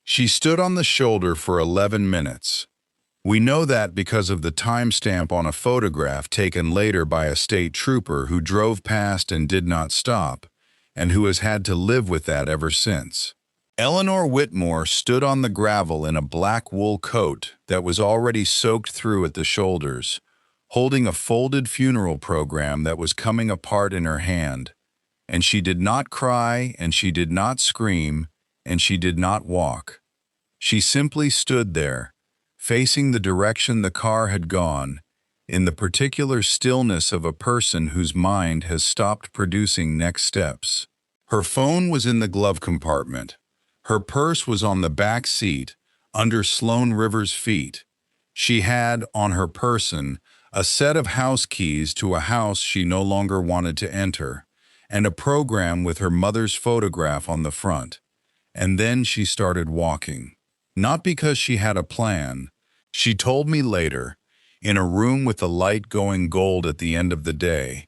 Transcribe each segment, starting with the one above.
She stood on the shoulder for 11 minutes. We know that because of the timestamp on a photograph taken later by a state trooper who drove past and did not stop, and who has had to live with that ever since. Eleanor Whitmore stood on the gravel in a black wool coat that was already soaked through at the shoulders, holding a folded funeral program that was coming apart in her hand. And she did not cry, and she did not scream, and she did not walk. She simply stood there, facing the direction the car had gone, in the particular stillness of a person whose mind has stopped producing next steps. Her phone was in the glove compartment. Her purse was on the back seat, under Sloan River's feet. She had, on her person, a set of house keys to a house she no longer wanted to enter, and a program with her mother's photograph on the front. And then she started walking. Not because she had a plan. She told me later, in a room with the light going gold at the end of the day,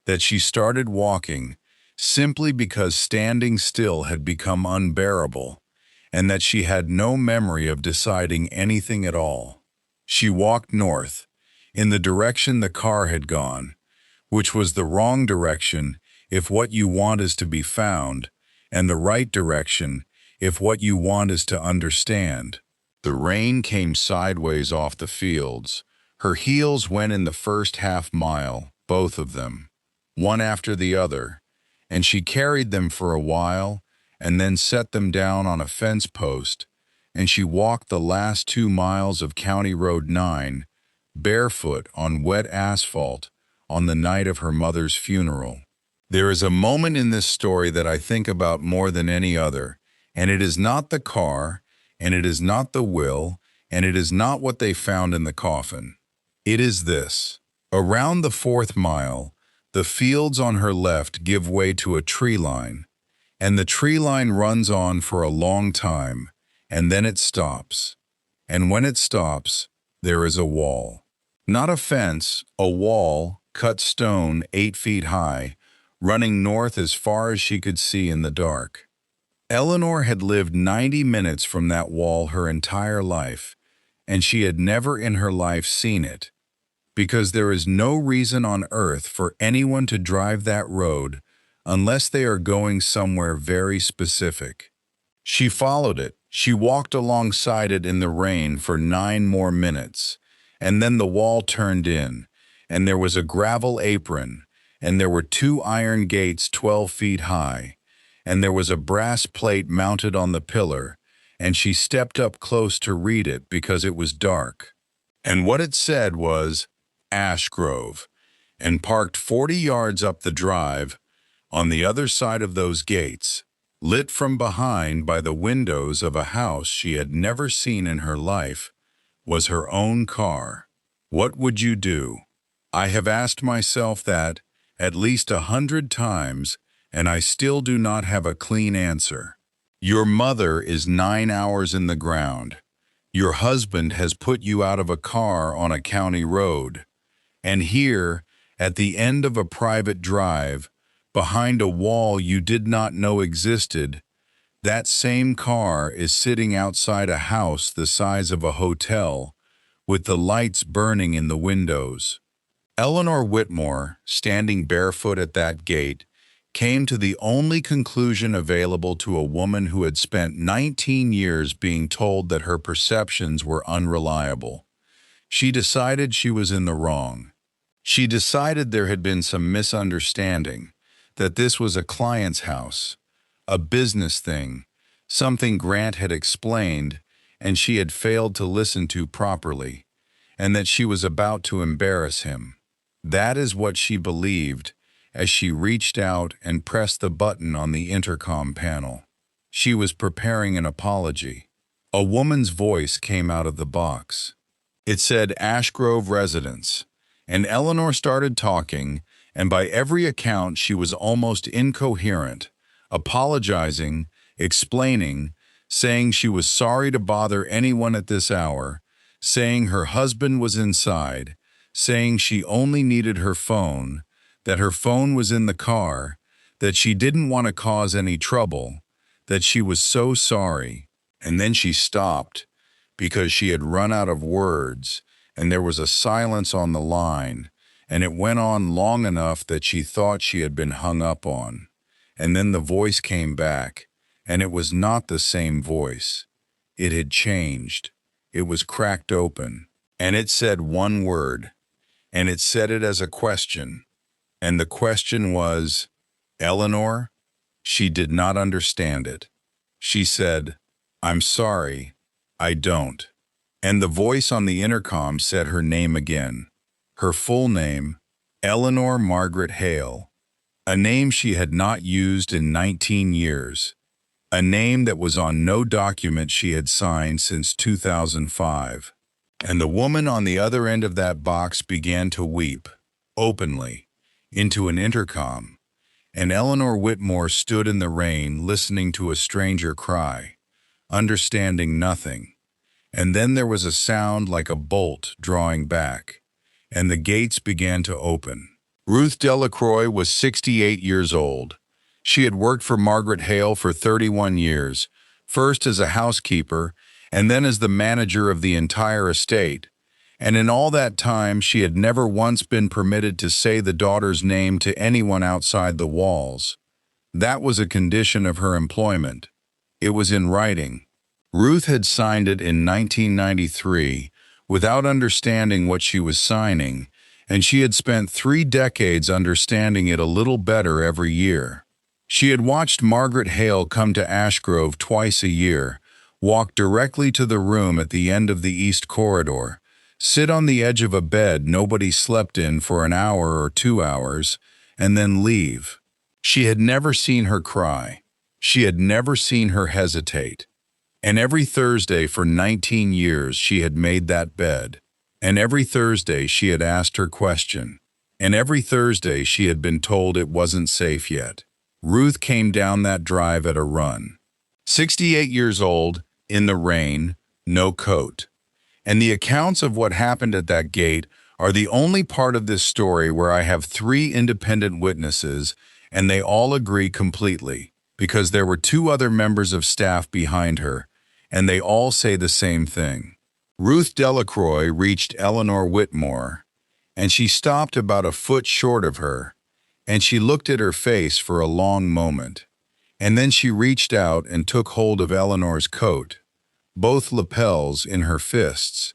that she started walking simply because standing still had become unbearable, and that she had no memory of deciding anything at all. She walked north, in the direction the car had gone, which was the wrong direction if what you want is to be found, and the right direction if what you want is to understand. The rain came sideways off the fields. Her heels went in the first half mile, both of them, one after the other, and she carried them for a while and then set them down on a fence post, and she walked the last 2 miles of County Road 9, barefoot on wet asphalt, on the night of her mother's funeral. There is a moment in this story that I think about more than any other, and it is not the car, and it is not the will, and it is not what they found in the coffin. It is this. Around the 4th mile, the fields on her left give way to a tree line, and the tree line runs on for a long time, and then it stops. And when it stops, there is a wall. Not a fence, a wall, cut stone 8 feet high, running north as far as she could see in the dark. Eleanor had lived 90 minutes from that wall her entire life, and she had never in her life seen it, because there is no reason on earth for anyone to drive that road unless they are going somewhere very specific. She followed it. She walked alongside it in the rain for 9 more minutes, and then the wall turned in, and there was a gravel apron, and there were 2 iron gates 12 feet high, and there was a brass plate mounted on the pillar, and she stepped up close to read it because it was dark. And what it said was, Ash Grove, and parked 40 yards up the drive, on the other side of those gates, lit from behind by the windows of a house she had never seen in her life, was her own car. What would you do? I have asked myself that at least 100 times, and I still do not have a clean answer. Your mother is 9 hours in the ground. Your husband has put you out of a car on a county road. And here, at the end of a private drive, behind a wall you did not know existed, that same car is sitting outside a house the size of a hotel, with the lights burning in the windows. Eleanor Whitmore, standing barefoot at that gate, came to the only conclusion available to a woman who had spent 19 years being told that her perceptions were unreliable. She decided she was in the wrong. She decided there had been some misunderstanding, that this was a client's house, a business thing, something Grant had explained and she had failed to listen to properly, and that she was about to embarrass him. That is what she believed as she reached out and pressed the button on the intercom panel. She was preparing an apology. A woman's voice came out of the box. It said Ash Grove Residence, and Eleanor started talking, and by every account she was almost incoherent, apologizing, explaining, saying she was sorry to bother anyone at this hour, saying her husband was inside, saying she only needed her phone, that her phone was in the car, that she didn't want to cause any trouble, that she was so sorry, And then she stopped because she had run out of words, and there was a silence on the line, and it went on long enough that she thought she had been hung up on. And then the voice came back, and it was not the same voice. It had changed. It was cracked open, and it said one word, and it said it as a question. And the question was, Eleanor? She did not understand it. She said, I'm sorry, I don't. And the voice on the intercom said her name again. Her full name, Eleanor Margaret Hale. A name she had not used in 19 years. A name that was on no document she had signed since 2005. And the woman on the other end of that box began to weep, openly, into an intercom. And Eleanor Whitmore stood in the rain listening to a stranger cry, understanding nothing. And then there was a sound like a bolt drawing back, and the gates began to open. Ruth Delacroix was 68 years old. She had worked for Margaret Hale for 31 years, first as a housekeeper and then as the manager of the entire estate. And in all that time, she had never once been permitted to say the daughter's name to anyone outside the walls. That was a condition of her employment. It was in writing. Ruth had signed it in 1993 without understanding what she was signing, and she had spent 3 decades understanding it a little better every year. She had watched Margaret Hale come to Ashgrove twice a year, walk directly to the room at the end of the East Corridor, sit on the edge of a bed nobody slept in for an hour or 2 hours, and then leave. She had never seen her cry. She had never seen her hesitate. And every Thursday for 19 years she had made that bed. And every Thursday she had asked her question. And every Thursday she had been told it wasn't safe yet. Ruth came down that drive at a run. 68 years old, in the rain, no coat. And the accounts of what happened at that gate are the only part of this story where I have 3 independent witnesses, and they all agree completely, because there were 2 other members of staff behind her, and they all say the same thing. Ruth Delacroix reached Eleanor Whitmore, and she stopped about a foot short of her, and she looked at her face for a long moment. And then she reached out and took hold of Eleanor's coat, both lapels in her fists,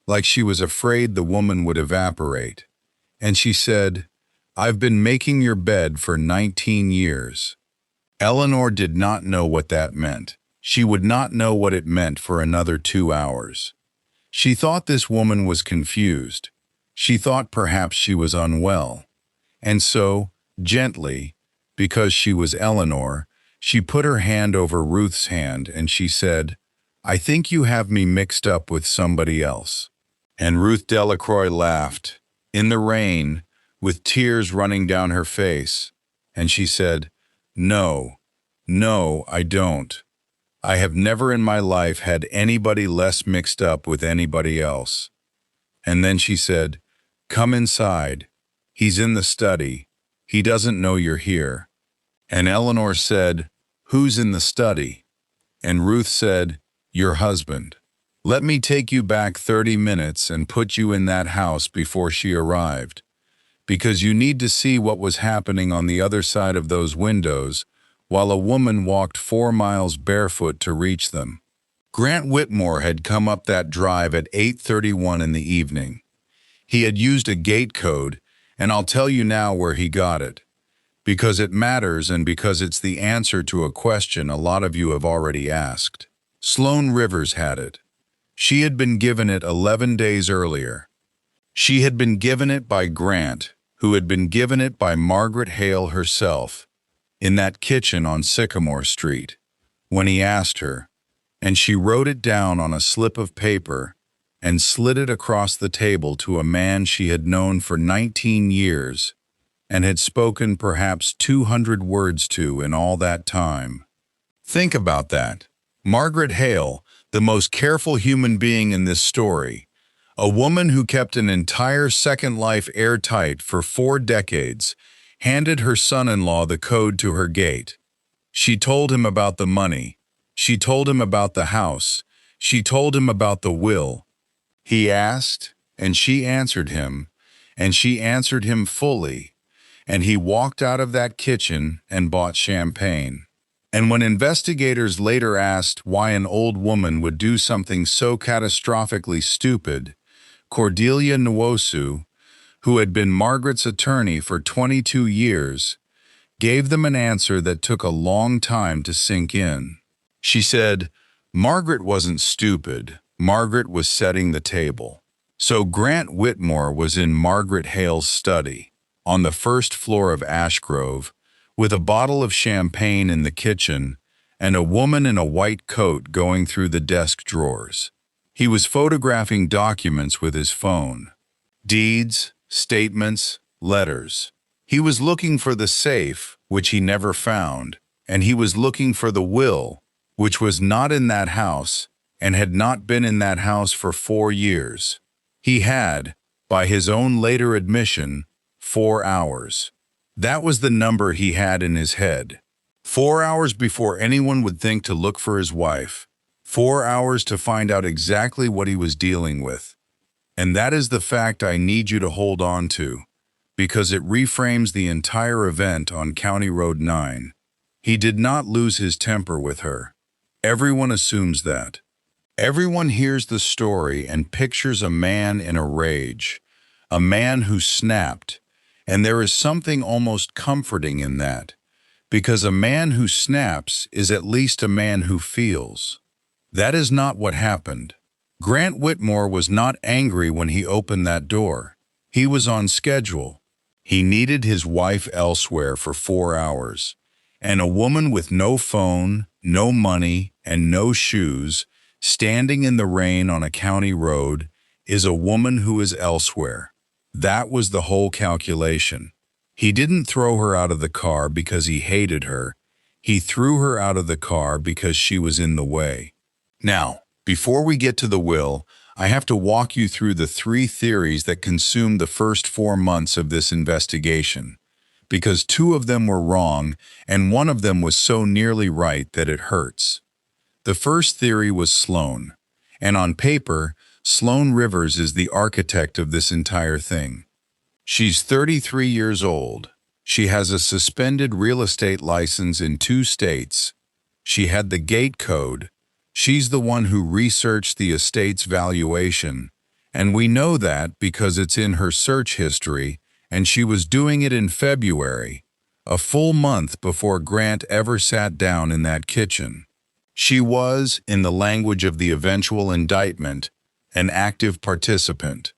like she was afraid the woman would evaporate. And she said, I've been making your bed for 19 years. Eleanor did not know what that meant. She would not know what it meant for another 2 hours. She thought this woman was confused. She thought perhaps she was unwell. And so, gently, because she was Eleanor, she put her hand over Ruth's hand and she said, I think you have me mixed up with somebody else. And Ruth Delacroix laughed, in the rain, with tears running down her face, and she said, No, I don't. I have never in my life had anybody less mixed up with anybody else. And then she said, Come inside. He's in the study. He doesn't know you're here. And Eleanor said, Who's in the study? And Ruth said, Your husband. Let me take you back 30 minutes and put you in that house before she arrived, because you need to see what was happening on the other side of those windows while a woman walked 4 miles barefoot to reach them. Grant Whitmore had come up that drive at 8:31 in the evening. He had used a gate code, and I'll tell you now where he got it, because it matters and because it's the answer to a question a lot of you have already asked. Sloan Rivers had it. She had been given it 11 days earlier. She had been given it by Grant, who had been given it by Margaret Hale herself, in that kitchen on Sycamore Street, when he asked her, and she wrote it down on a slip of paper and slid it across the table to a man she had known for 19 years and had spoken perhaps 200 words to in all that time. Think about that. Margaret Hale, the most careful human being in this story, a woman who kept an entire second life airtight for 4 decades, handed her son-in-law the code to her gate. She told him about the money. She told him about the house. She told him about the will. He asked, and she answered him, and she answered him fully, and he walked out of that kitchen and bought champagne. And when investigators later asked why an old woman would do something so catastrophically stupid, Cordelia Nwosu, who had been Margaret's attorney for 22 years, gave them an answer that took a long time to sink in. She said, "Margaret wasn't stupid. Margaret was setting the table." So Grant Whitmore was in Margaret Hale's study, on the first floor of Ashgrove, with a bottle of champagne in the kitchen and a woman in a white coat going through the desk drawers. He was photographing documents with his phone. Deeds, statements, letters. He was looking for the safe, which he never found, and he was looking for the will, which was not in that house and had not been in that house for 4 years. He had, by his own later admission, 4 hours. That was the number he had in his head. 4 hours before anyone would think to look for his wife. 4 hours to find out exactly what he was dealing with. And that is the fact I need you to hold on to, because it reframes the entire event on County Road 9. He did not lose his temper with her. Everyone assumes that. Everyone hears the story and pictures a man in a rage, a man who snapped, and there is something almost comforting in that, because a man who snaps is at least a man who feels. That is not what happened. Grant Whitmore was not angry when he opened that door. He was on schedule. He needed his wife elsewhere for 4 hours, and a woman with no phone, no money, and no shoes, standing in the rain on a county road, is a woman who is elsewhere. That was the whole calculation. He didn't throw her out of the car because he hated her. He threw her out of the car because she was in the way. Now, before we get to the will, I have to walk you through the 3 theories that consumed the first 4 months of this investigation, because 2 of them were wrong and 1 of them was so nearly right that it hurts. The first theory was Sloan, and on paper, Sloan Rivers is the architect of this entire thing. She's 33 years old. She has a suspended real estate license in 2 states. She had the gate code. She's the one who researched the estate's valuation, and we know that because it's in her search history, and she was doing it in February, a full month before Grant ever sat down in that kitchen. She was, in the language of the eventual indictment, an active participant.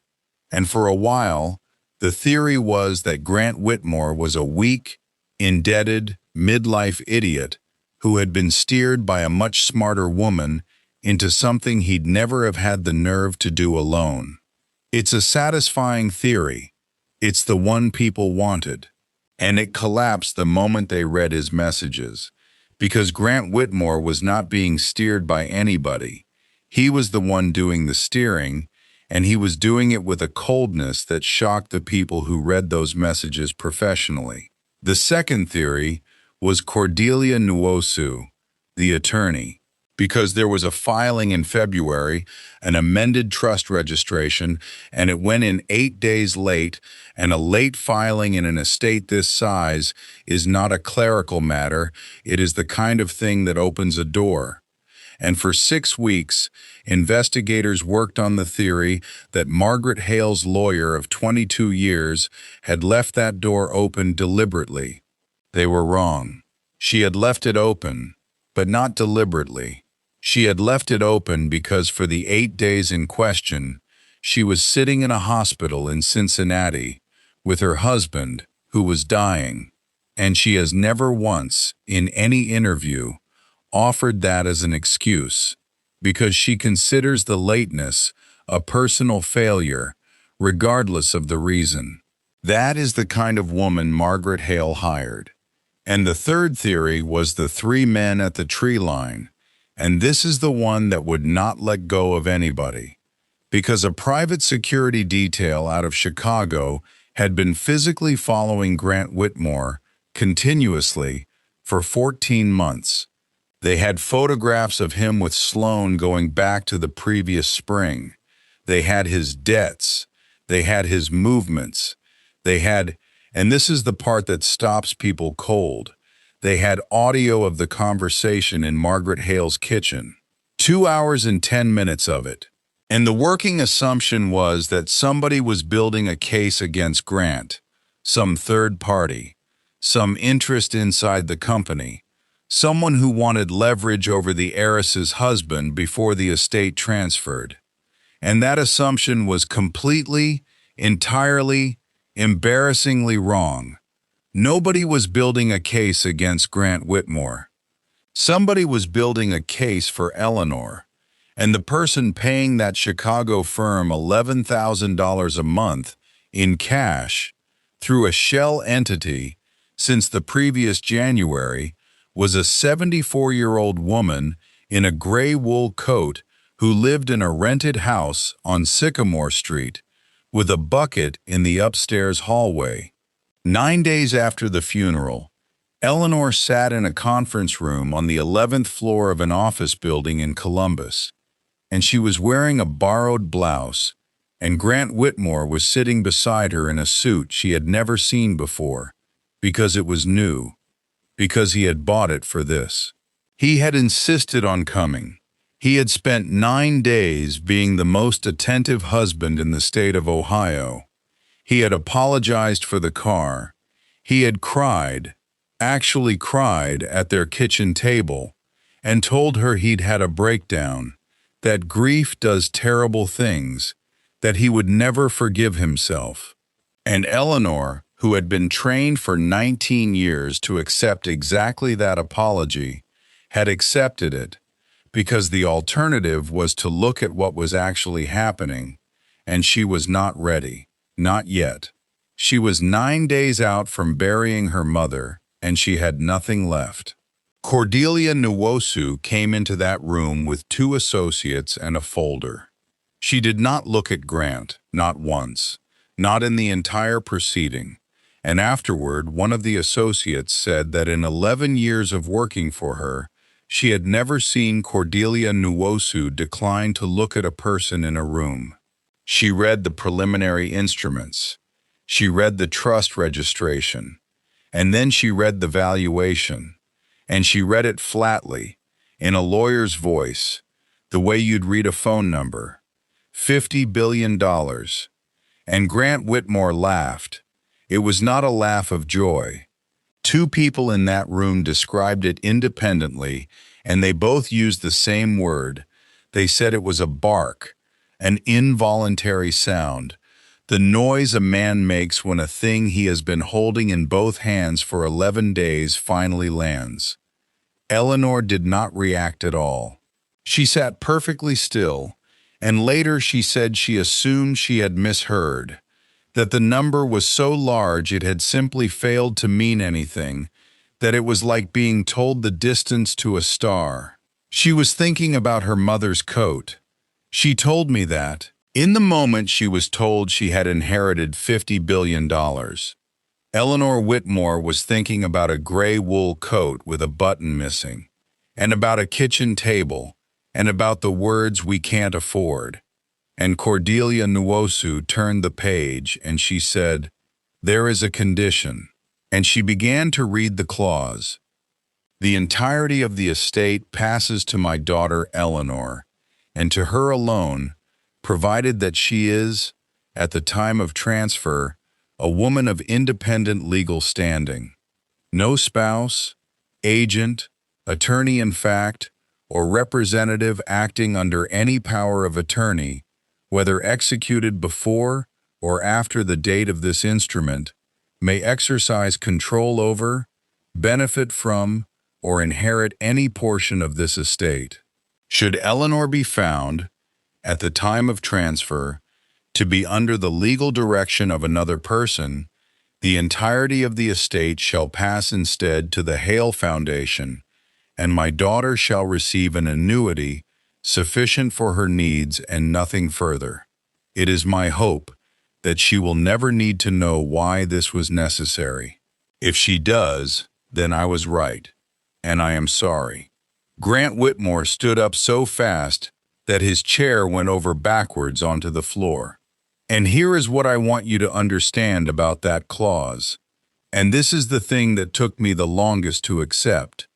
And for a while, the theory was that Grant Whitmore was a weak, indebted, midlife idiot who had been steered by a much smarter woman into something he'd never have had the nerve to do alone. It's a satisfying theory. It's the one people wanted. And it collapsed the moment they read his messages, because Grant Whitmore was not being steered by anybody. He was the one doing the steering, and he was doing it with a coldness that shocked the people who read those messages professionally. The second theory was Cordelia Nwosu, the attorney, because there was a filing in February, an amended trust registration, and it went in 8 days late, and a late filing in an estate this size is not a clerical matter, it is the kind of thing that opens a door. And for 6 weeks, investigators worked on the theory that Margaret Hale's lawyer of 22 years had left that door open deliberately. They were wrong. She had left it open, but not deliberately. She had left it open because for the 8 days in question, she was sitting in a hospital in Cincinnati with her husband, who was dying, and she has never once, in any interview, offered that as an excuse, because she considers the lateness a personal failure, regardless of the reason. That is the kind of woman Margaret Hale hired. And the third theory was the 3 men at the tree line, and this is the one that would not let go of anybody, because a private security detail out of Chicago had been physically following Grant Whitmore continuously for 14 months. They had photographs of him with Sloane going back to the previous spring. They had his debts. They had his movements. They had, and this is the part that stops people cold, they had audio of the conversation in Margaret Hale's kitchen. 2 hours and 10 minutes of it. And the working assumption was that somebody was building a case against Grant, some third party, some interest inside the company, someone who wanted leverage over the heiress's husband before the estate transferred. And that assumption was completely, entirely, embarrassingly wrong. Nobody was building a case against Grant Whitmore. Somebody was building a case for Eleanor, and the person paying that Chicago firm $11,000 a month in cash through a shell entity since the previous January was a 74-year-old woman in a gray wool coat who lived in a rented house on Sycamore Street with a bucket in the upstairs hallway. 9 days after the funeral, Eleanor sat in a conference room on the 11th floor of an office building in Columbus, and she was wearing a borrowed blouse, and Grant Whitmore was sitting beside her in a suit she had never seen before, because it was new, because he had bought it for this. He had insisted on coming. He had spent 9 days being the most attentive husband in the state of Ohio. He had apologized for the car. He had cried, actually cried, at their kitchen table, and told her he'd had a breakdown, that grief does terrible things, that he would never forgive himself. And Eleanor, who had been trained for 19 years to accept exactly that apology, had accepted it, because the alternative was to look at what was actually happening, and she was not ready, not yet. She was 9 days out from burying her mother, and she had nothing left. Cordelia Nwosu came into that room with 2 associates and a folder. She did not look at Grant, not once, not in the entire proceeding, and afterward one of the associates said that in 11 years of working for her, she had never seen Cordelia Nwosu decline to look at a person in a room. She read the preliminary instruments. She read the trust registration. And then she read the valuation. And she read it flatly, in a lawyer's voice, the way you'd read a phone number. $50 billion. And Grant Whitmore laughed. It was not a laugh of joy. 2 people in that room described it independently, and they both used the same word. They said it was a bark, an involuntary sound, the noise a man makes when a thing he has been holding in both hands for 11 days finally lands. Eleanor did not react at all. She sat perfectly still, and later she said she assumed she had misheard, that the number was so large it had simply failed to mean anything, that it was like being told the distance to a star. She was thinking about her mother's coat. She told me that, in the moment she was told she had inherited $50 billion. Eleanor Whitmore was thinking about a gray wool coat with a button missing, and about a kitchen table, and about the words "we can't afford." And Cordelia Nwosu turned the page and she said, "There is a condition." And she began to read the clause. "The entirety of the estate passes to my daughter Eleanor, and to her alone, provided that she is, at the time of transfer, a woman of independent legal standing. No spouse, agent, attorney-in-fact, or representative acting under any power of attorney, whether executed before or after the date of this instrument, may exercise control over, benefit from, or inherit any portion of this estate. Should Eleanor be found, at the time of transfer, to be under the legal direction of another person, the entirety of the estate shall pass instead to the Hale Foundation, and my daughter shall receive an annuity sufficient for her needs and nothing further. It is my hope that she will never need to know why this was necessary. If she does, then I was right, and I am sorry. Grant Whitmore stood up so fast that his chair went over backwards onto the floor. And here is what I want you to understand about that clause. And this is the thing that took me the longest to accept,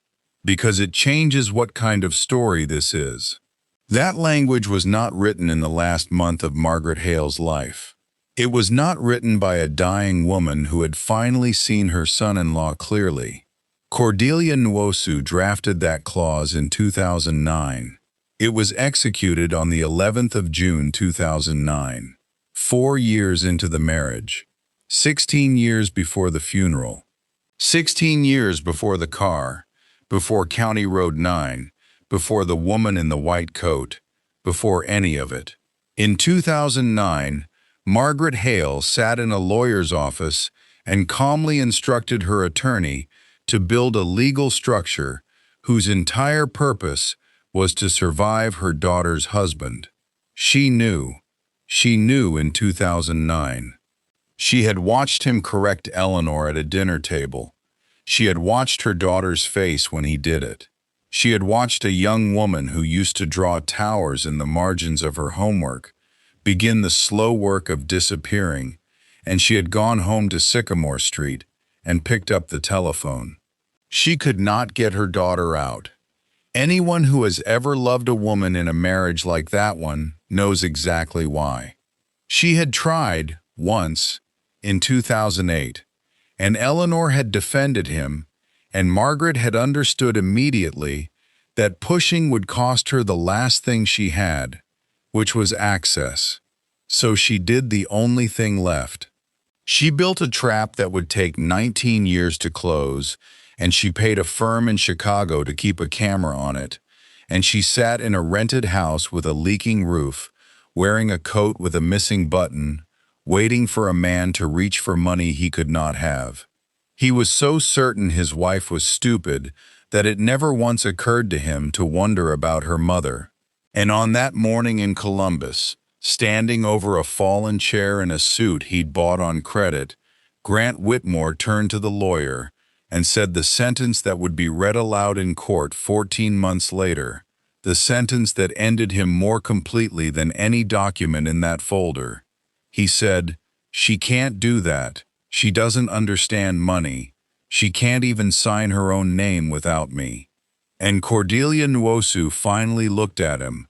because it changes what kind of story this is. That language was not written in the last month of Margaret Hale's life. It was not written by a dying woman who had finally seen her son-in-law clearly. Cordelia Nwosu drafted that clause in 2009. It was executed on the 11th of June 2009, 4 years into the marriage, 16 years before the funeral, 16 years before the car, before County Road 9, before the woman in the white coat, before any of it. In 2009, Margaret Hale sat in a lawyer's office and calmly instructed her attorney to build a legal structure whose entire purpose was to survive her daughter's husband. She knew in 2009. She had watched him correct Eleanor at a dinner table. She had watched her daughter's face when he did it. She had watched a young woman who used to draw towers in the margins of her homework begin the slow work of disappearing, and she had gone home to Sycamore Street and picked up the telephone. She could not get her daughter out. Anyone who has ever loved a woman in a marriage like that one knows exactly why. She had tried, once, in 2008, and Eleanor had defended him, and Margaret had understood immediately that pushing would cost her the last thing she had, which was access. So she did the only thing left. She built a trap that would take 19 years to close, and she paid a firm in Chicago to keep a camera on it, and she sat in a rented house with a leaking roof, wearing a coat with a missing button, waiting for a man to reach for money he could not have. He was so certain his wife was stupid that it never once occurred to him to wonder about her mother. And on that morning in Columbus, standing over a fallen chair in a suit he'd bought on credit, Grant Whitmore turned to the lawyer and said the sentence that would be read aloud in court 14 months later, the sentence that ended him more completely than any document in that folder. He said, "She can't do that. She doesn't understand money. She can't even sign her own name without me." And Cordelia Nwosu finally looked at him.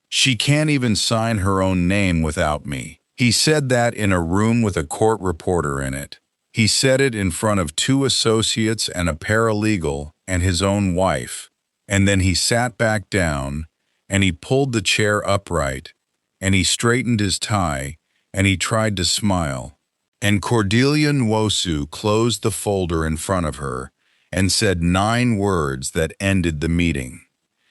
"She can't even sign her own name without me." He said that in a room with a court reporter in it. He said it in front of 2 associates and a paralegal and his own wife. And then he sat back down, and he pulled the chair upright, and he straightened his tie, and he tried to smile. And Cordelia Nwosu closed the folder in front of her and said 9 words that ended the meeting.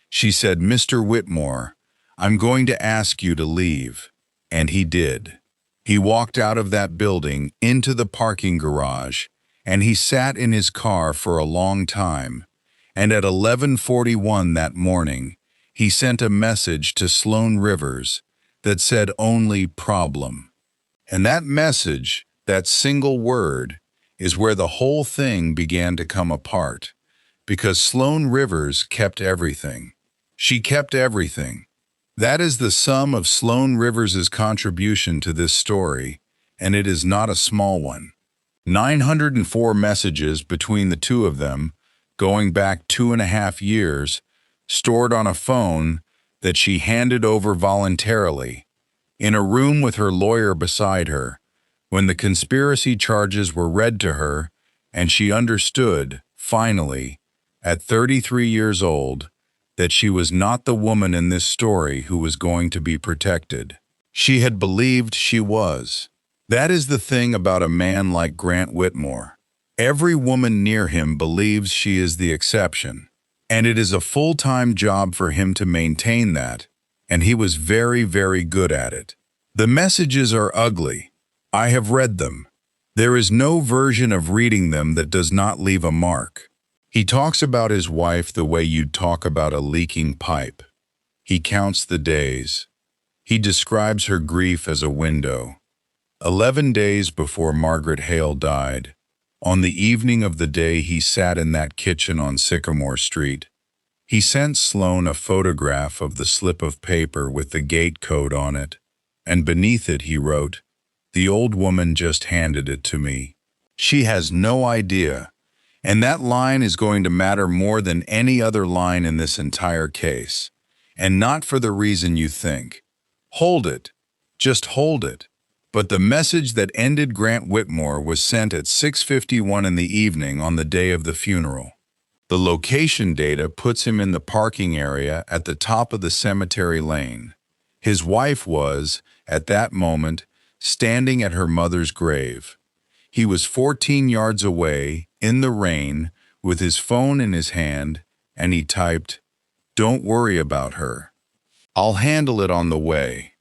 She said, "Mr. Whitmore, I'm going to ask you to leave." And he did. He walked out of that building into the parking garage, and he sat in his car for a long time. And at 11:41 that morning, he sent a message to Sloan Rivers that said only problem. And that message, that single word, is where the whole thing began to come apart. Because Sloan Rivers kept everything. She kept everything. That is the sum of Sloan Rivers's contribution to this story, and it is not a small one. 904 messages between the two of them, going back 2.5 years, stored on a phone that she handed over voluntarily, in a room with her lawyer beside her, when the conspiracy charges were read to her, and she understood, finally, at 33 years old, that she was not the woman in this story who was going to be protected. She had believed she was. That is the thing about a man like Grant Whitmore. Every woman near him believes she is the exception, and it is a full-time job for him to maintain that, and he was very, very good at it. The messages are ugly. I have read them. There is no version of reading them that does not leave a mark. He talks about his wife the way you'd talk about a leaking pipe. He counts the days. He describes her grief as a window. 11 days before Margaret Hale died, on the evening of the day he sat in that kitchen on Sycamore Street, He sent Sloane a photograph of the slip of paper with the gate code on it, and beneath it he wrote, "The old woman just handed it to me. She has no idea." And that line is going to matter more than any other line in this entire case. And not for the reason you think. Hold it. Just hold it. But the message that ended Grant Whitmore was sent at 6:51 in the evening on the day of the funeral. The location data puts him in the parking area at the top of the cemetery lane. His wife was, at that moment, standing at her mother's grave. He was 14 yards away, in the rain, with his phone in his hand, and he typed, "Don't worry about her. I'll handle it on the way.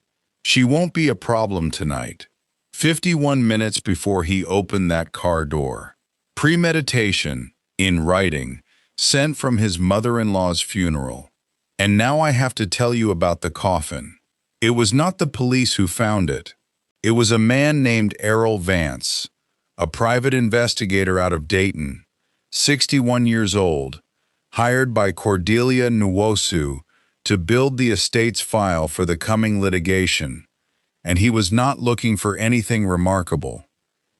She won't be a problem tonight." 51 minutes before he opened that car door. Premeditation, in writing, sent from his mother-in-law's funeral. And now I have to tell you about the coffin. It was not the police who found it. It was a man named Errol Vance, a private investigator out of Dayton, 61 years old, hired by Cordelia Nwosu to build the estate's file for the coming litigation, and he was not looking for anything remarkable.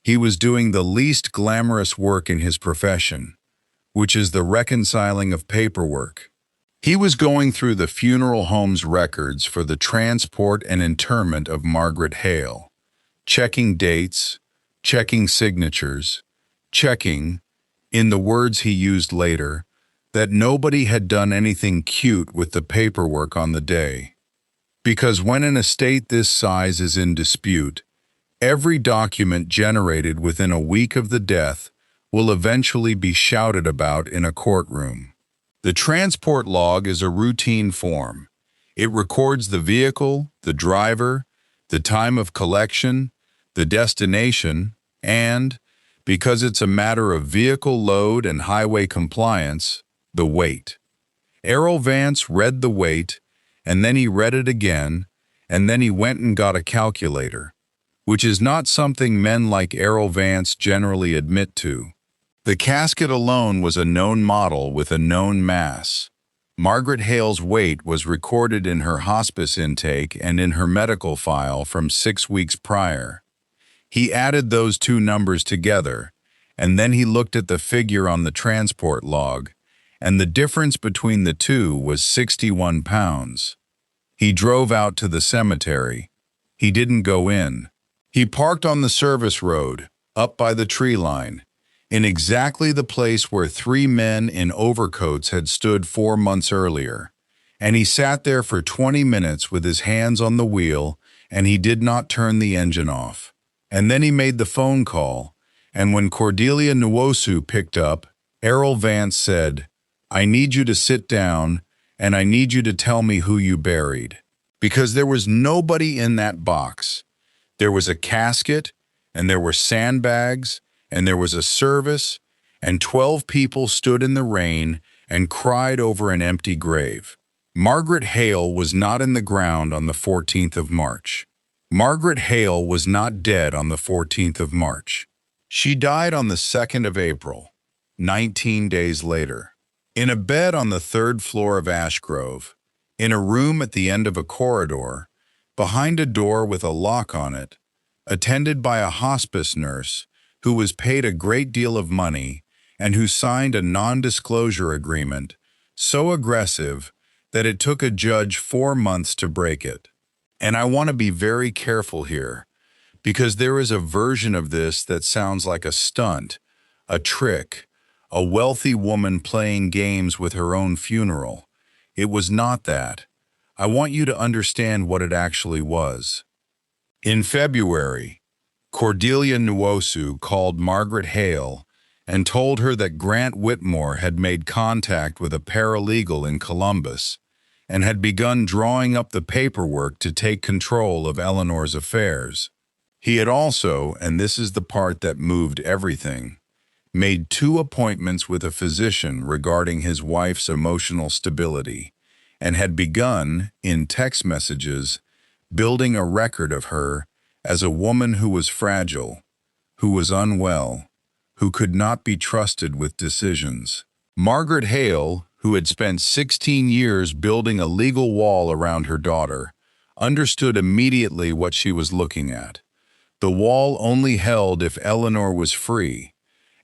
He was doing the least glamorous work in his profession, which is the reconciling of paperwork. He was going through the funeral home's records for the transport and interment of Margaret Hale, checking dates, checking signatures, checking, in the words he used later, that nobody had done anything cute with the paperwork on the day. Because when an estate this size is in dispute, every document generated within a week of the death will eventually be shouted about in a courtroom. The transport log is a routine form. It records the vehicle, the driver, the time of collection, the destination, and, because it's a matter of vehicle load and highway compliance, the weight. Errol Vance read the weight, and then he read it again, and then he went and got a calculator, which is not something men like Errol Vance generally admit to. The casket alone was a known model with a known mass. Margaret Hale's weight was recorded in her hospice intake and in her medical file from 6 weeks prior. He added those two numbers together, and then he looked at the figure on the transport log, and the difference between the two was 61 pounds. He drove out to the cemetery. He didn't go in. He parked on the service road, up by the tree line, in exactly the place where 3 men in overcoats had stood 4 months earlier, and he sat there for 20 minutes with his hands on the wheel, and he did not turn the engine off. And then he made the phone call, and when Cordelia Nwosu picked up, Errol Vance said, "I need you to sit down, and I need you to tell me who you buried." Because there was nobody in that box. There was a casket, and there were sandbags, and there was a service, and 12 people stood in the rain and cried over an empty grave. Margaret Hale was not in the ground on the 14th of March. Margaret Hale was not dead on the 14th of March. She died on the 2nd of April, 19 days later, in a bed on the 3rd floor of Ashgrove, in a room at the end of a corridor, behind a door with a lock on it, attended by a hospice nurse who was paid a great deal of money and who signed a non-disclosure agreement so aggressive that it took a judge 4 months to break it. And I want to be very careful here, because there is a version of this that sounds like a stunt, a trick, a wealthy woman playing games with her own funeral. It was not that. I want you to understand what it actually was. In February, Cordelia Nwosu called Margaret Hale and told her that Grant Whitmore had made contact with a paralegal in Columbus and had begun drawing up the paperwork to take control of Eleanor's affairs. He had also, and this is the part that moved everything, made 2 appointments with a physician regarding his wife's emotional stability, and had begun, in text messages, building a record of her as a woman who was fragile, who was unwell, who could not be trusted with decisions. Margaret Hale, who had spent 16 years building a legal wall around her daughter, understood immediately what she was looking at. The wall only held if Eleanor was free,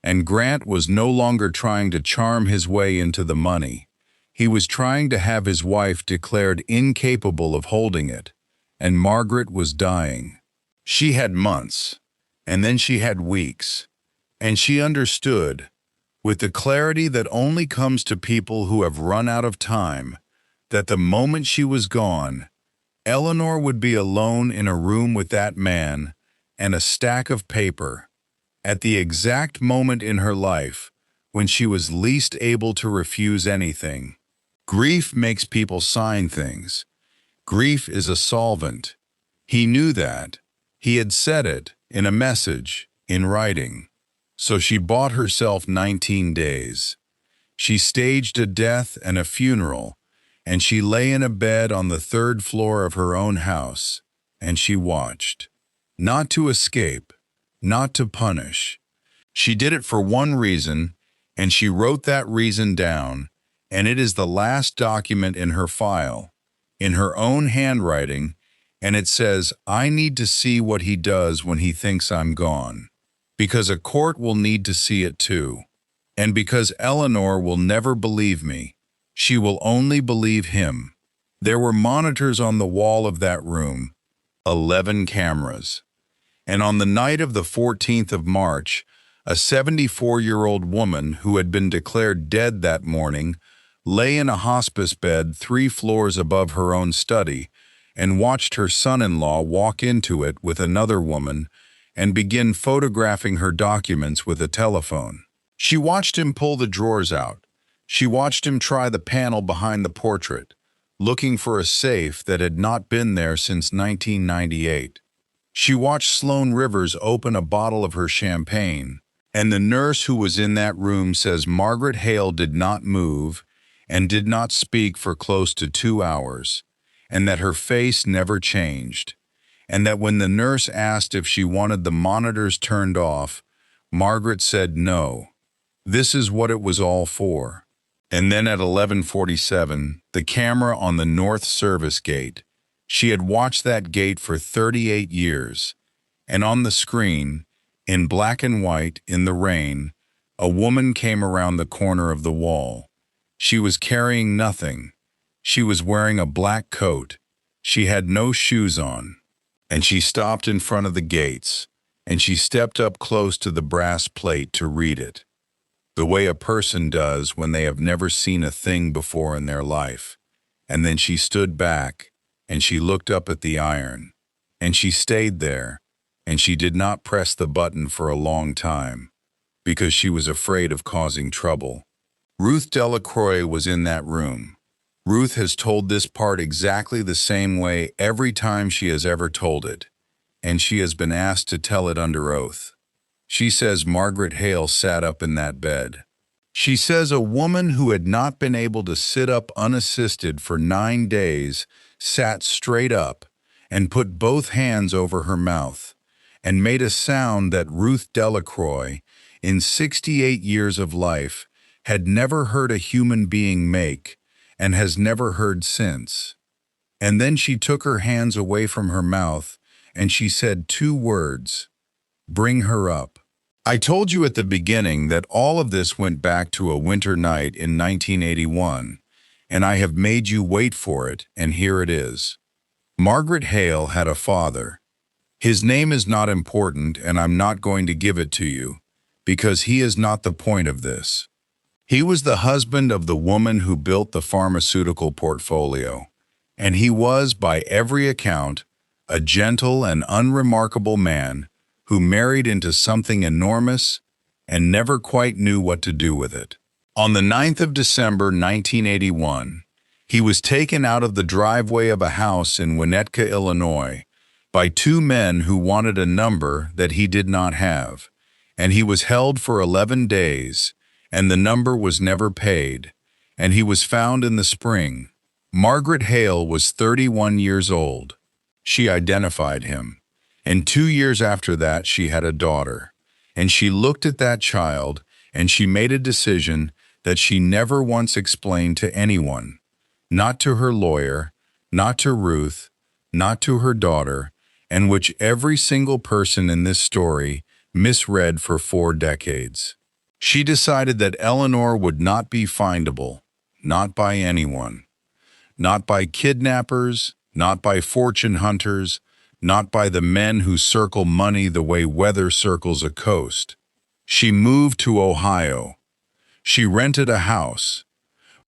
and Grant was no longer trying to charm his way into the money. He was trying to have his wife declared incapable of holding it, and Margaret was dying. She had months, and then she had weeks, and she understood, with the clarity that only comes to people who have run out of time, that the moment she was gone, Eleanor would be alone in a room with that man and a stack of paper, at the exact moment in her life when she was least able to refuse anything. Grief makes people sign things. Grief is a solvent. He knew that. He had said it in a message, in writing. So she bought herself 19 days. She staged a death and a funeral, and she lay in a bed on the 3rd floor of her own house, and she watched. Not to escape, not to punish. She did it for one reason, and she wrote that reason down, and it is the last document in her file, in her own handwriting, and it says, "I need to see what he does when he thinks I'm gone, because a court will need to see it too, and because Eleanor will never believe me. She will only believe him." There were monitors on the wall of that room, 11 cameras. And on the night of the 14th of March, a 74-year-old woman who had been declared dead that morning lay in a hospice bed 3 floors above her own study and watched her son-in-law walk into it with another woman and begin photographing her documents with a telephone. She watched him pull the drawers out. She watched him try the panel behind the portrait, looking for a safe that had not been there since 1998. She watched Sloane Rivers open a bottle of her champagne, and the nurse who was in that room says Margaret Hale did not move and did not speak for close to 2 hours, and that her face never changed, and that when the nurse asked if she wanted the monitors turned off, Margaret said no. This is what it was all for. And then at 11:47, the camera on the North Service Gate. She had watched that gate for 38 years, and on the screen, in black and white, in the rain, a woman came around the corner of the wall. She was carrying nothing. She was wearing a black coat. She had no shoes on. And she stopped in front of the gates, and she stepped up close to the brass plate to read it, the way a person does when they have never seen a thing before in their life. And then she stood back, and she looked up at the iron, and she stayed there, and she did not press the button for a long time, because she was afraid of causing trouble. Ruth Delacroix was in that room. Ruth has told this part exactly the same way every time she has ever told it, and she has been asked to tell it under oath. She says Margaret Hale sat up in that bed. She says a woman who had not been able to sit up unassisted for 9 days sat straight up and put both hands over her mouth and made a sound that Ruth Delacroix, in 68 years of life, had never heard a human being make and has never heard since. And then she took her hands away from her mouth and she said 2 words, "Bring her up." I told you at the beginning that all of this went back to a winter night in 1981, and I have made you wait for it, and here it is. Margaret Hale had a father. His name is not important, and I'm not going to give it to you, because he is not the point of this. He was the husband of the woman who built the pharmaceutical portfolio, and he was, by every account, a gentle and unremarkable man who married into something enormous and never quite knew what to do with it. On the 9th of December 1981, he was taken out of the driveway of a house in Winnetka, Illinois, by 2 men who wanted a number that he did not have, and he was held for 11 days, and the number was never paid, and he was found in the spring. Margaret Hale was 31 years old. She identified him. And 2 years after that, she had a daughter. And she looked at that child, and she made a decision that she never once explained to anyone, not to her lawyer, not to Ruth, not to her daughter, and which every single person in this story misread for 4 decades. She decided that Eleanor would not be findable, not by anyone, not by kidnappers, not by fortune hunters, not by the men who circle money the way weather circles a coast. She moved to Ohio. She rented a house.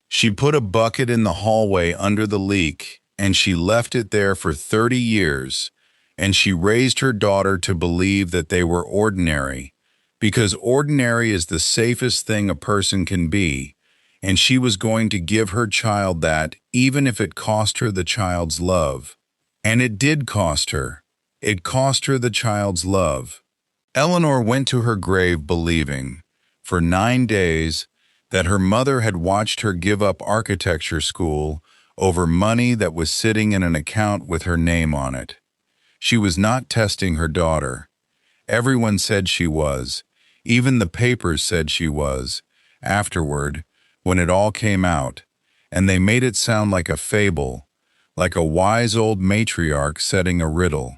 She put a bucket in the hallway under the leak, and she left it there for 30 years, and she raised her daughter to believe that they were ordinary, because ordinary is the safest thing a person can be, and she was going to give her child that, even if it cost her the child's love. And it did cost her. It cost her the child's love. Eleanor went to her grave believing, for 9 days, that her mother had watched her give up architecture school over money that was sitting in an account with her name on it. She was not testing her daughter. Everyone said she was. Even the papers said she was. Afterward, when it all came out, and they made it sound like a fable, like a wise old matriarch setting a riddle.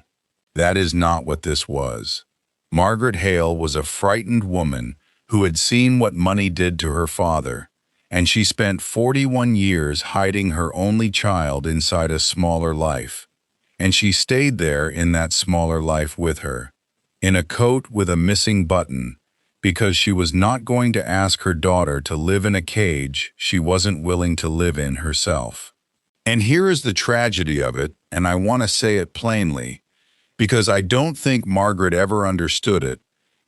That is not what this was. Margaret Hale was a frightened woman who had seen what money did to her father, and she spent 41 years hiding her only child inside a smaller life. And she stayed there in that smaller life with her, in a coat with a missing button, because she was not going to ask her daughter to live in a cage she wasn't willing to live in herself. And here is the tragedy of it, and I want to say it plainly, because I don't think Margaret ever understood it,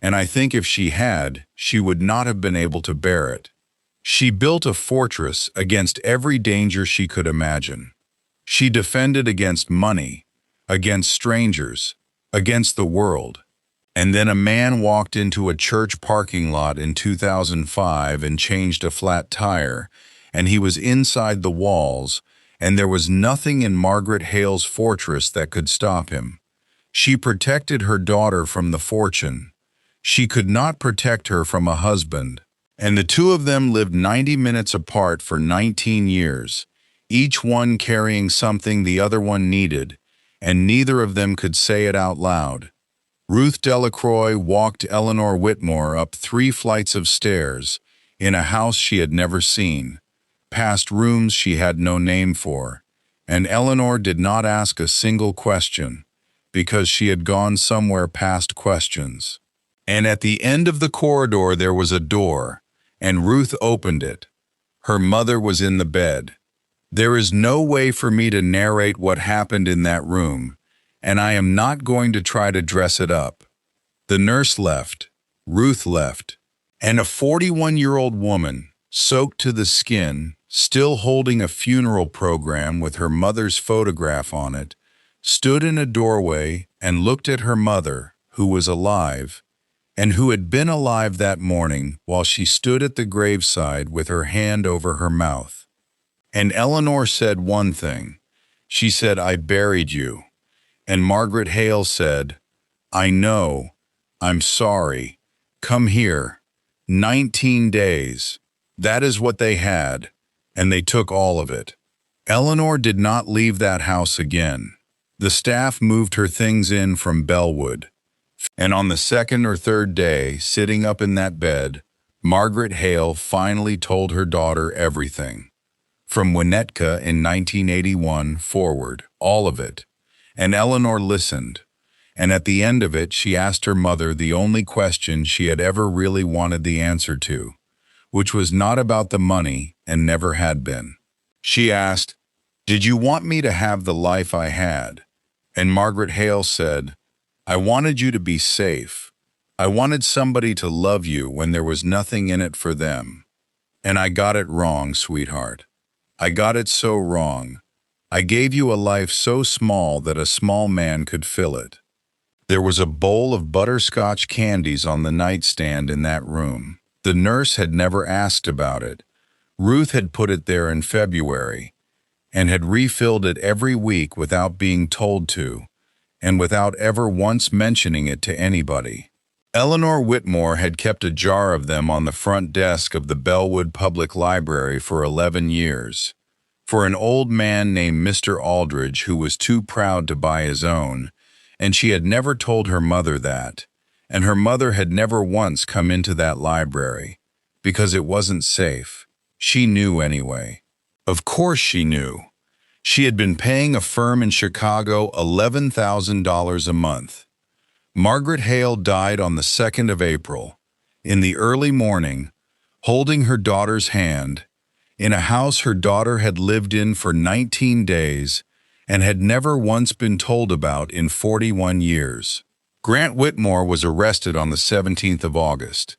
and I think if she had, she would not have been able to bear it. She built a fortress against every danger she could imagine. She defended against money, against strangers, against the world. And then a man walked into a church parking lot in 2005 and changed a flat tire, and he was inside the walls, and there was nothing in Margaret Hale's fortress that could stop him. She protected her daughter from the fortune. She could not protect her from a husband. And the two of them lived 90 minutes apart for 19 years, each one carrying something the other one needed, and neither of them could say it out loud. Ruth Delacroix walked Eleanor Whitmore up 3 flights of stairs in a house she had never seen, past rooms she had no name for, and Eleanor did not ask a single question, because she had gone somewhere past questions. And at the end of the corridor there was a door, and Ruth opened it. Her mother was in the bed. There is no way for me to narrate what happened in that room, and I am not going to try to dress it up. The nurse left, Ruth left, and a 41-year-old woman, soaked to the skin, still holding a funeral program with her mother's photograph on it, stood in a doorway and looked at her mother, who was alive, and who had been alive that morning while she stood at the graveside with her hand over her mouth. And Eleanor said one thing. She said, "I buried you." And Margaret Hale said, "I know. I'm sorry. Come here." 19 days. That is what they had, and they took all of it. Eleanor did not leave that house again. The staff moved her things in from Bellwood. And on the 2nd or 3rd day, sitting up in that bed, Margaret Hale finally told her daughter everything. From Winnetka in 1981 forward, all of it. And Eleanor listened. And at the end of it, she asked her mother the only question she had ever really wanted the answer to, which was not about the money and never had been. She asked, "Did you want me to have the life I had?" And Margaret Hale said, "I wanted you to be safe. I wanted somebody to love you when there was nothing in it for them. And I got it wrong, sweetheart. I got it so wrong. I gave you a life so small that a small man could fill it." There was a bowl of butterscotch candies on the nightstand in that room. The nurse had never asked about it. Ruth had put it there in February and had refilled it every week without being told to, and without ever once mentioning it to anybody. Eleanor Whitmore had kept a jar of them on the front desk of the Bellwood Public Library for 11 years. For an old man named Mr. Aldridge who was too proud to buy his own, and she had never told her mother that, and her mother had never once come into that library, because it wasn't safe. She knew anyway. Of course she knew. She had been paying a firm in Chicago $11,000 a month. Margaret Hale died on the 2nd of April, in the early morning, holding her daughter's hand, in a house her daughter had lived in for 19 days and had never once been told about in 41 years. Grant Whitmore was arrested on the 17th of August.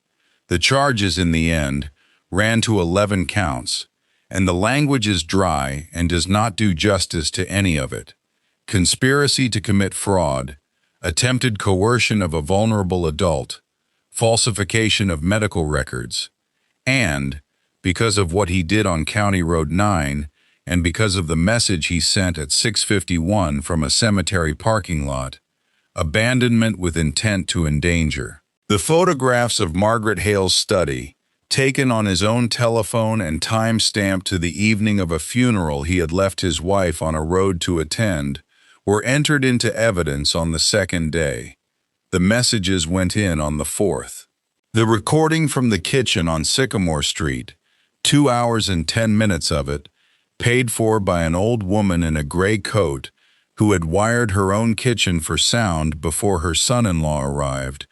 The charges, in the end, ran to 11 counts, and the language is dry and does not do justice to any of it. Conspiracy to commit fraud, attempted coercion of a vulnerable adult, falsification of medical records, and, because of what he did on County Road 9 and because of the message he sent at 6:51 from a cemetery parking lot, abandonment with intent to endanger. The photographs of Margaret Hale's study, taken on his own telephone and time-stamped to the evening of a funeral he had left his wife on a road to attend, were entered into evidence on the second day. The messages went in on the fourth. The recording from the kitchen on Sycamore Street, 2 hours and 10 minutes of it, paid for by an old woman in a gray coat who had wired her own kitchen for sound before her son-in-law arrived,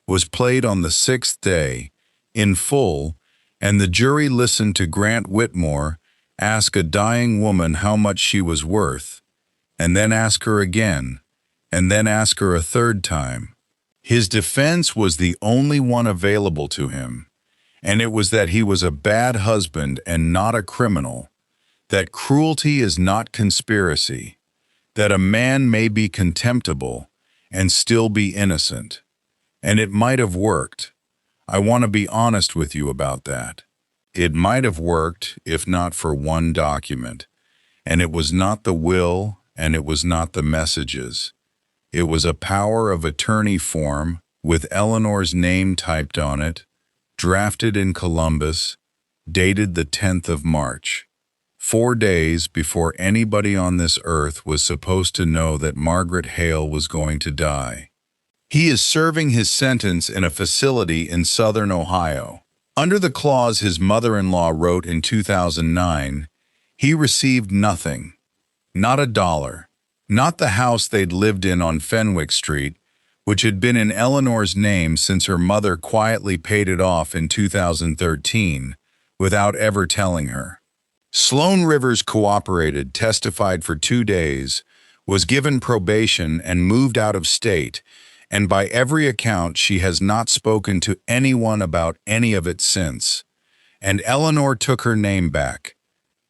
was played on the sixth day, in full, and the jury listened to Grant Whitmore ask a dying woman how much she was worth, and then ask her again, and then ask her a third time. His defense was the only one available to him, and it was that he was a bad husband and not a criminal, that cruelty is not conspiracy, that a man may be contemptible and still be innocent. And it might have worked. I want to be honest with you about that. It might have worked if not for one document, and it was not the will and it was not the messages. It was a power of attorney form with Eleanor's name typed on it, drafted in Columbus, dated the 10th of March, 4 days before anybody on this earth was supposed to know that Margaret Hale was going to die. He is serving his sentence in a facility in southern Ohio. Under the clause his mother-in-law wrote in 2009, he received nothing, not a dollar, not the house they'd lived in on Fenwick Street, which had been in Eleanor's name since her mother quietly paid it off in 2013, without ever telling her. Sloan Rivers cooperated, testified for 2 days, was given probation and moved out of state, and by every account she has not spoken to anyone about any of it since. And Eleanor took her name back.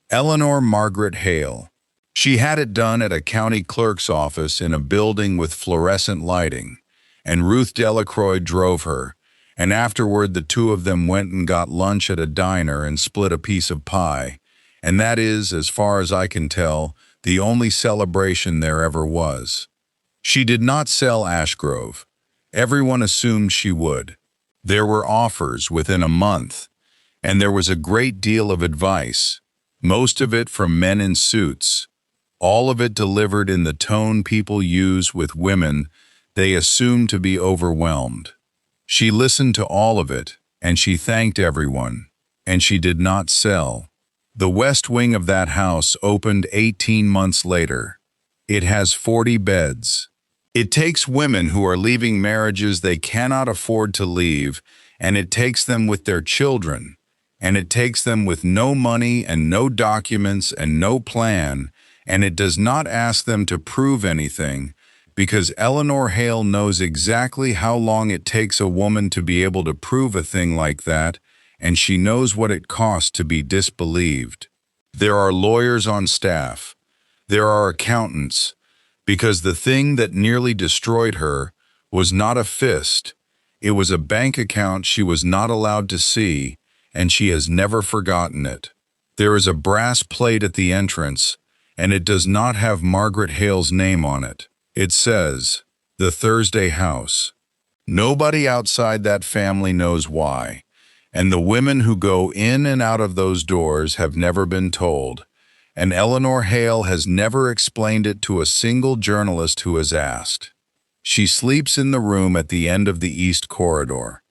Eleanor Margaret Hale. She had it done at a county clerk's office in a building with fluorescent lighting, and Ruth Delacroix drove her, and afterward the two of them went and got lunch at a diner and split a piece of pie, and that is, as far as I can tell, the only celebration there ever was. She did not sell Ashgrove. Everyone assumed she would. There were offers within a month, and there was a great deal of advice, most of it from men in suits, all of it delivered in the tone people use with women they assume to be overwhelmed. She listened to all of it, and she thanked everyone, and she did not sell. The west wing of that house opened 18 months later. It has 40 beds. It takes women who are leaving marriages they cannot afford to leave, and it takes them with their children, and it takes them with no money and no documents and no plan, and it does not ask them to prove anything, because Eleanor Hale knows exactly how long it takes a woman to be able to prove a thing like that, and she knows what it costs to be disbelieved. There are lawyers on staff. There are accountants, because the thing that nearly destroyed her was not a fist. It was a bank account she was not allowed to see, and she has never forgotten it. There is a brass plate at the entrance, and it does not have Margaret Hale's name on it. It says, "The Thursday House." Nobody outside that family knows why, and the women who go in and out of those doors have never been told, and Eleanor Hale has never explained it to a single journalist who has asked. She sleeps in the room at the end of the East Corridor,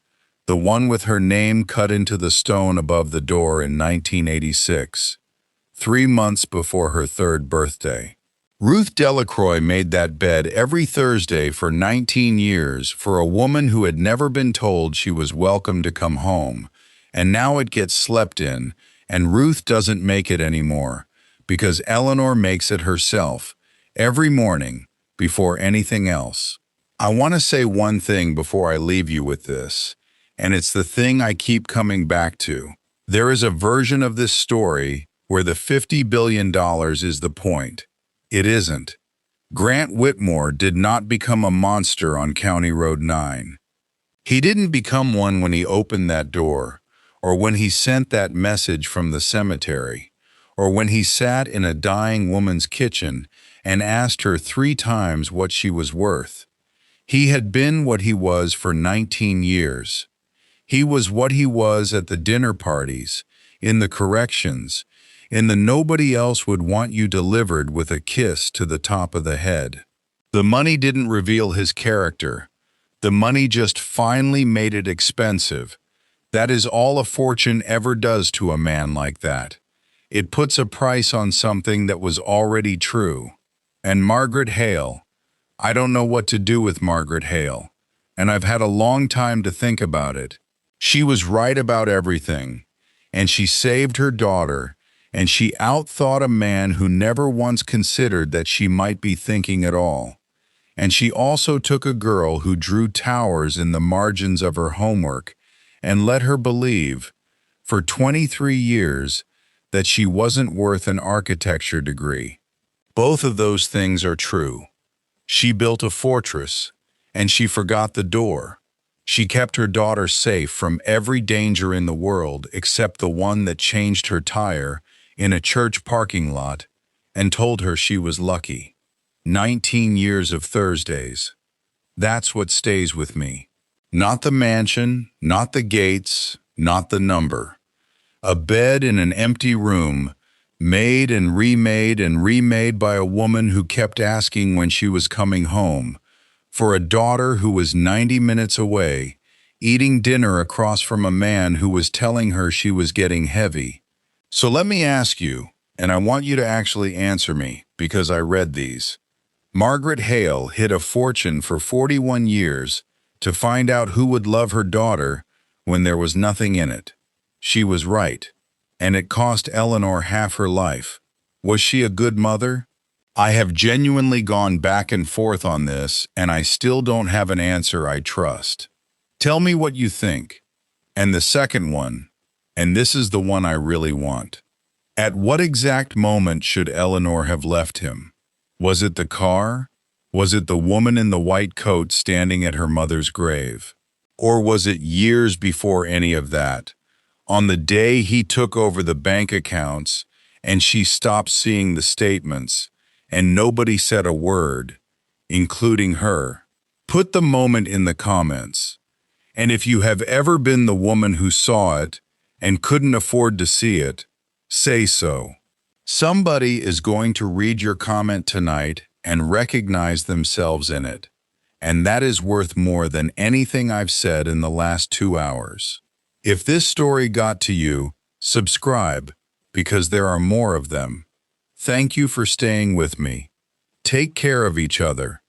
the one with her name cut into the stone above the door in 1986, 3 months before her third birthday. Ruth Delacroix made that bed every Thursday for 19 years for a woman who had never been told she was welcome to come home, and now it gets slept in, and Ruth doesn't make it anymore, because Eleanor makes it herself, every morning, before anything else. I want to say one thing before I leave you with this, and it's the thing I keep coming back to. There is a version of this story where the $50 billion is the point. It isn't. Grant Whitmore did not become a monster on County Road 9. He didn't become one when he opened that door, or when he sent that message from the cemetery, or when he sat in a dying woman's kitchen and asked her 3 times what she was worth. He had been what he was for 19 years. He was what he was at the dinner parties, in the corrections, in the nobody else would want you delivered with a kiss to the top of the head. The money didn't reveal his character. The money just finally made it expensive. That is all a fortune ever does to a man like that. It puts a price on something that was already true. And Margaret Hale, I don't know what to do with Margaret Hale, and I've had a long time to think about it. She was right about everything, and she saved her daughter, and she outthought a man who never once considered that she might be thinking at all. And she also took a girl who drew towers in the margins of her homework and let her believe, for 23 years, that she wasn't worth an architecture degree. Both of those things are true. She built a fortress, and she forgot the door. She kept her daughter safe from every danger in the world except the one that changed her tire in a church parking lot and told her she was lucky. 19 years of Thursdays. That's what stays with me. Not the mansion, not the gates, not the number. A bed in an empty room, made and remade by a woman who kept asking when she was coming home, for a daughter who was 90 minutes away, eating dinner across from a man who was telling her she was getting heavy. So let me ask you, and I want you to actually answer me, because I read these. Margaret Hale hid a fortune for 41 years to find out who would love her daughter when there was nothing in it. She was right, and it cost Eleanor half her life. Was she a good mother? I have genuinely gone back and forth on this, and I still don't have an answer I trust. Tell me what you think. And the second one, and this is the one I really want. At what exact moment should Eleanor have left him? Was it the car? Was it the woman in the white coat standing at her mother's grave? Or was it years before any of that, on the day he took over the bank accounts and she stopped seeing the statements, and nobody said a word, including her? Put the moment in the comments. And if you have ever been the woman who saw it and couldn't afford to see it, say so. Somebody is going to read your comment tonight and recognize themselves in it, and that is worth more than anything I've said in the last 2 hours. If this story got to you, subscribe, because there are more of them. Thank you for staying with me. Take care of each other,